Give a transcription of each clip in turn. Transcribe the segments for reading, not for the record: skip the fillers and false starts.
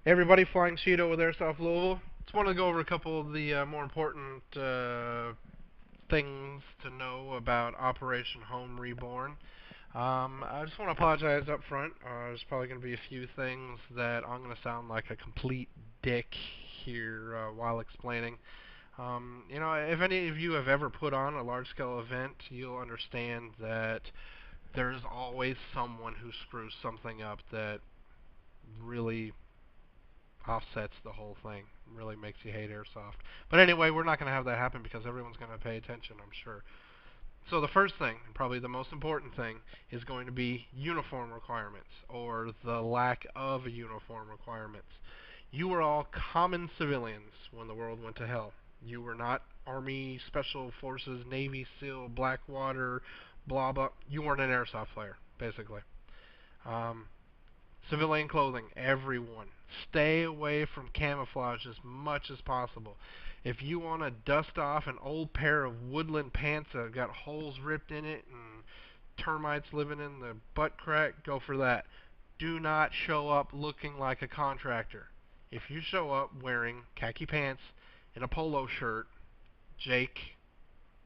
Hey everybody, Flying Cheeto with Airsoft Louisville. Just want to go over a couple of the more important things to know about Operation Home Reborn. I just want to apologize up front. There's probably going to be a few things that I'm going to sound like a complete dick here while explaining. If any of you have ever put on a large-scale event, you'll understand that there's always someone who screws something up that really offsets the whole thing. Really makes you hate airsoft. But anyway, we're not going to have that happen because everyone's going to pay attention, I'm sure. So the first thing, and probably the most important thing, is going to be uniform requirements, or the lack of uniform requirements. You were all common civilians when the world went to hell. You were not Army, Special Forces, Navy SEAL, Blackwater, blah blah. You weren't an airsoft player, basically. Um, Civilian clothing, everyone. Stay away from camouflage as much as possible. If you want to dust off an old pair of woodland pants that have got holes ripped in it and termites living in the butt crack, go for that. Do not show up looking like a contractor. If you show up wearing khaki pants and a polo shirt, Jake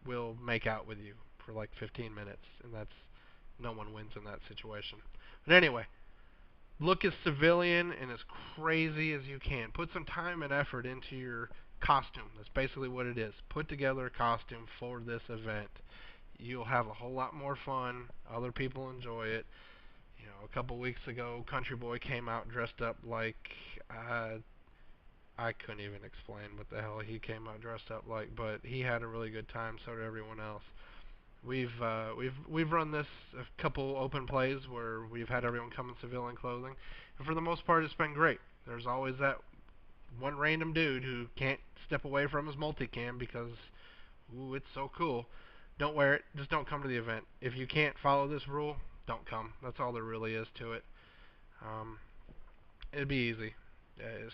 will make out with you for like 15 minutes, and that's no one wins in that situation. But anyway, look as civilian and as crazy as you can. Put some time and effort into your costume. That's basically what it is. Put together a costume for this event. You'll have a whole lot more fun. Other people enjoy it. A couple weeks ago, Country Boy came out dressed up like I couldn't even explain what the hell he came out dressed up like, but he had a really good time. So did everyone else. We've run this a couple open plays where we've had everyone come in civilian clothing, and for the most part, it's been great. There's always that one random dude who can't step away from his multicam because, ooh, it's so cool. Don't wear it. Just don't come to the event. If you can't follow this rule, don't come. That's all there really is to it. Um, It'd be easy.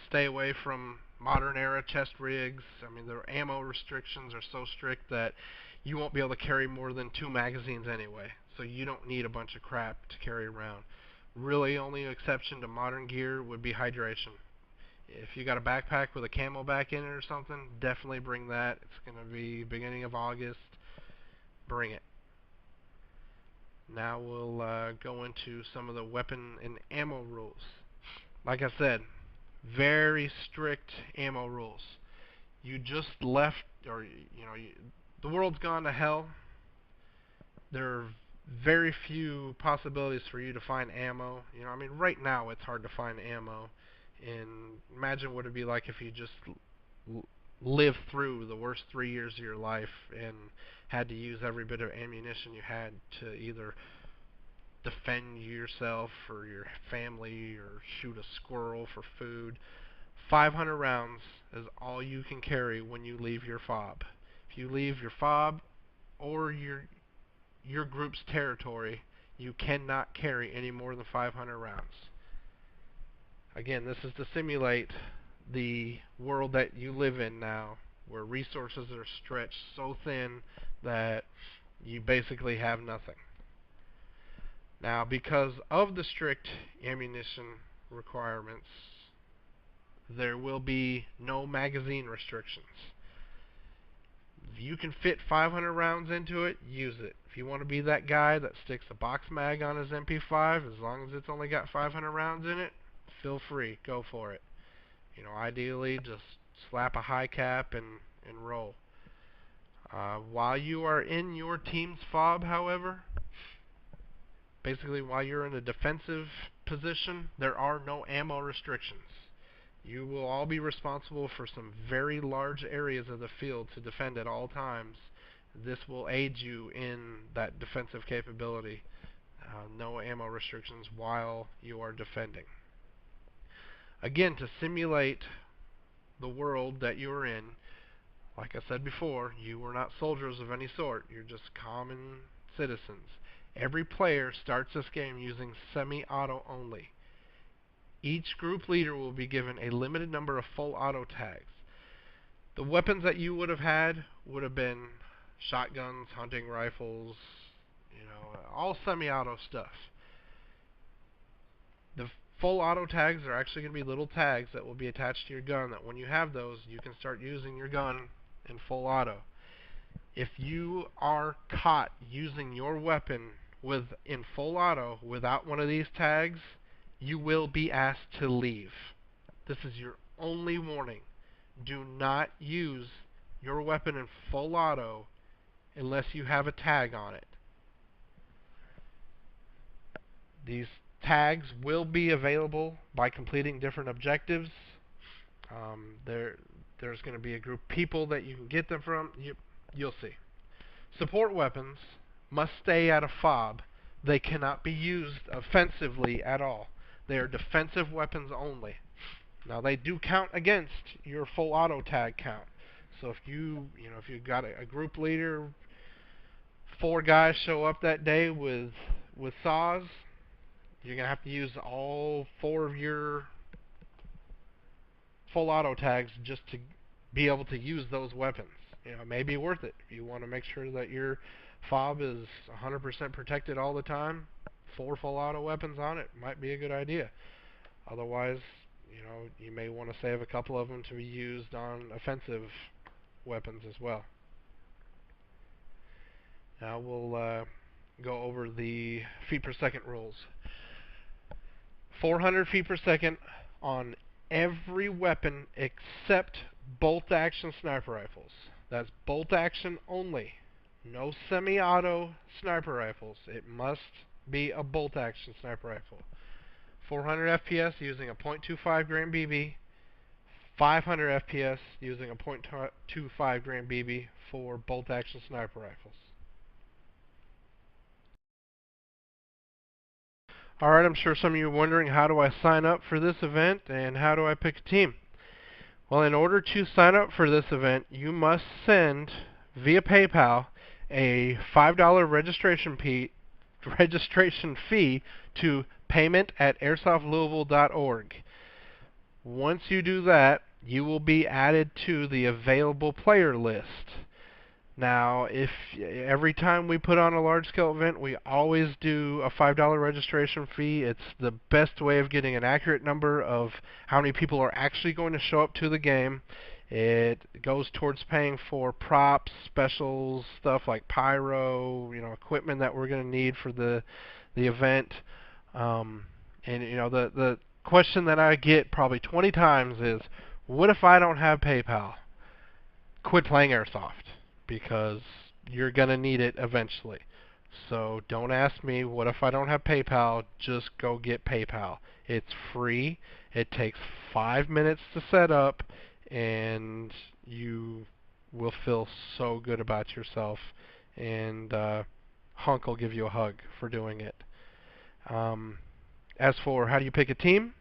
Stay away from modern era chest rigs. I mean, the ammo restrictions are so strict that you won't be able to carry more than 2 magazines anyway. So you don't need a bunch of crap to carry around. Really, only exception to modern gear would be hydration. If you got a backpack with a CamelBak in it or something, definitely bring that. It's going to be beginning of August. Bring it. Now we'll go into some of the weapon and ammo rules. Like I said, very strict ammo rules. You just left, or the world's gone to hell. There are very few possibilities for you to find ammo. I mean, right now it's hard to find ammo. And imagine what it'd be like if you just lived through the worst 3 years of your life and had to use every bit of ammunition you had to either defend yourself or your family or shoot a squirrel for food. 500 rounds is all you can carry when you leave your fob. If you leave your fob or your group's territory, you cannot carry any more than 500 rounds. Again, this is to simulate the world that you live in now, where resources are stretched so thin that you basically have nothing. Now, because of the strict ammunition requirements, there will be no magazine restrictions. If you can fit 500 rounds into it, use it. If you want to be that guy that sticks a box mag on his MP5, as long as it's only got 500 rounds in it, feel free, go for it. Ideally, just slap a high cap and roll. While you are in your team's fob, however, basically while you're in a defensive position, there are no ammo restrictions. You will all be responsible for some very large areas of the field to defend at all times. This will aid you in that defensive capability. No ammo restrictions while you are defending. Again, to simulate the world that you're in, like I said before, you are not soldiers of any sort. You're just common citizens. Every player starts this game using semi-auto only. Each group leader will be given a limited number of full auto tags. The weapons that you would have had would have been shotguns, hunting rifles, all semi-auto stuff. The Full auto tags are actually going to be little tags that will be attached to your gun that when you have those, you can start using your gun in full auto. If you are caught using your weapon in full auto without one of these tags, you will be asked to leave. This is your only warning. Do not use your weapon in full auto unless you have a tag on it. These tags will be available by completing different objectives. There's going to be a group of people that you can get them from. You'll see. Support weapons must stay at a fob. They cannot be used offensively at all. They are defensive weapons only. Now they do count against your full auto tag count. So if if you've got a group leader, 4 guys show up that day with saws, you're gonna have to use all 4 of your full auto tags just to be able to use those weapons. It may be worth it. If you want to make sure that your fob is 100% protected all the time, 4 full auto weapons on it might be a good idea. Otherwise, you may want to save a couple of them to be used on offensive weapons as well. Now we'll go over the feet per second rules. 400 feet per second on every weapon except bolt action sniper rifles. That's bolt action only. No semi-auto sniper rifles. It must be a bolt action sniper rifle. 400 FPS using a .25 grain BB. 500 FPS using a .25 grain BB for bolt action sniper rifles. Alright, I'm sure some of you are wondering, how do I sign up for this event and how do I pick a team? Well, in order to sign up for this event, you must send via PayPal a $5 registration fee to payment@airsoftlouisville.org. Once you do that, you will be added to the available player list. Now, if every time we put on a large-scale event, we always do a $5 registration fee. It's the best way of getting an accurate number of how many people are actually going to show up to the game. It goes towards paying for props, specials, stuff like pyro, equipment that we're going to need for the event. The question that I get probably 20 times is, what if I don't have PayPal? Quit playing Airsoft, because you're going to need it eventually. So don't ask me, what if I don't have PayPal? Just go get PayPal. It's free. It takes 5 minutes to set up, and you will feel so good about yourself. And Hunk will give you a hug for doing it. As for how do you pick a team?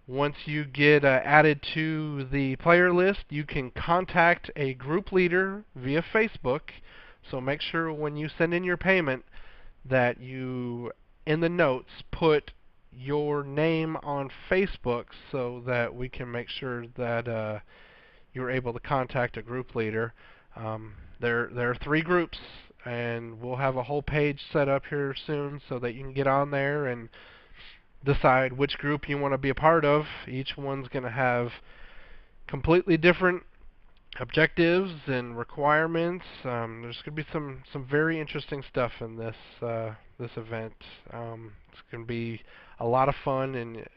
Once you get added to the player list, you can contact a group leader via Facebook. So make sure when you send in your payment that you, in the notes, put your name on Facebook so that we can make sure that you're able to contact a group leader. There are 3 groups, and we'll have a whole page set up here soon so that you can get on there and decide which group you want to be a part of. Each one's going to have completely different objectives and requirements. There's going to be some very interesting stuff in this event. It's going to be a lot of fun, and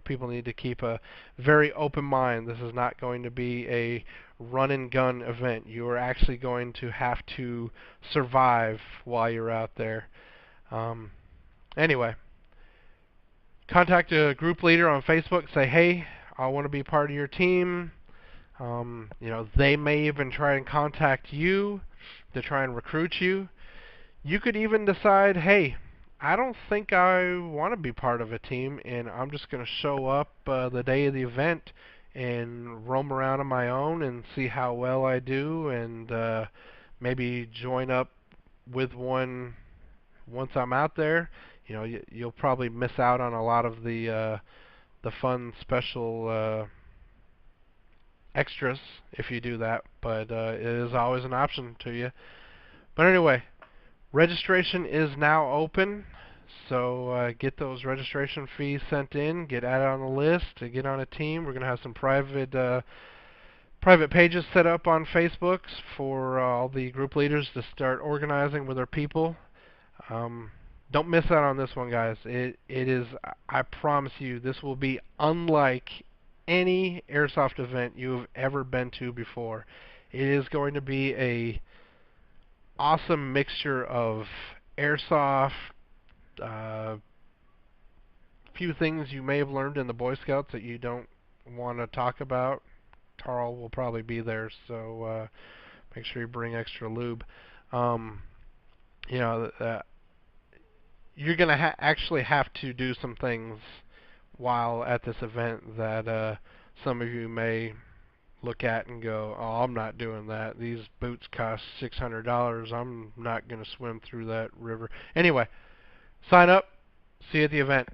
people need to keep a very open mind. This is not going to be a run and gun event. You are actually going to have to survive while you're out there. Anyway, contact a group leader on Facebook. Say, hey, I want to be part of your team. They may even try and contact you to try and recruit you. You could even decide, hey, I don't think I want to be part of a team, and I'm just going to show up the day of the event and roam around on my own and see how well I do, and maybe join up with one once I'm out there. You'll probably miss out on a lot of the fun special extras if you do that, but it is always an option to you. But anyway, registration is now open, So get those registration fees sent in, get added on the list, to get on a team. We're going to have some private pages set up on Facebook for all the group leaders to start organizing with their people. Um, don't miss out on this one, guys. It is, I promise you, this will be unlike any airsoft event you've ever been to before. It is going to be a awesome mixture of airsoft, few things you may have learned in the Boy Scouts that you don't want to talk about. Carl will probably be there, so make sure you bring extra lube. Um, you know, you're going to actually have to do some things while at this event that some of you may look at and go, "Oh, I'm not doing that. These boots cost $600. I'm not going to swim through that river." Anyway, sign up. See you at the event.